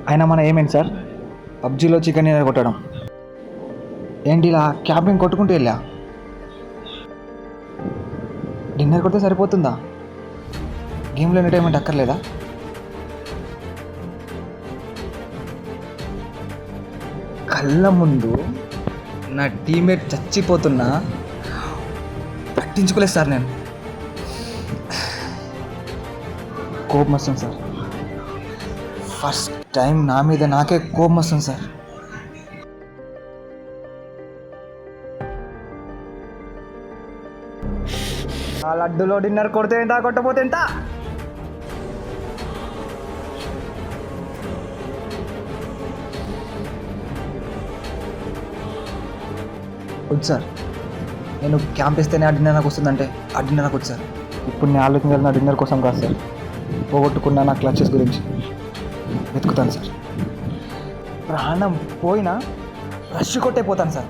అయినా మన ఏమైంది సార్? పబ్జీలో చికెన్ డిన్నర్ కొట్టడం ఏంటి? ఇలా క్యాపింగ్ కొట్టుకుంటూ వెళ్ళా డిన్నర్ కొడితే సరిపోతుందా? గేమ్లో ఎంటర్టైన్మెంట్ అక్కర్లేదా? కళ్ళ ముందు నా టీమేట్ చచ్చిపోతున్నా పట్టించుకోలేదు సార్. నేను కోపం వస్తుంది సార్. ఫస్ట్ టైం నా మీద నాకే కోపం వస్తుంది సార్. ఆ లడ్డులో డిన్నర్ కొడితే ఎంత, కొట్టపోతే ఎంత? వద్దు సార్, నేను క్యాంప్ ఇస్తేనే ఆ డిన్నర్ నాకు వస్తుందంటే ఆ డిన్నర్ నాకు వద్దు సార్. ఇప్పుడు నేను ఆలోచించాలి నా డిన్నర్ కోసం కాదు సార్, పోగొట్టుకున్న నా క్లచెస్ గురించి వెతుకుతాను సార్. ప్రాణం పోయినా రష్ కొట్టే పోతాను సార్.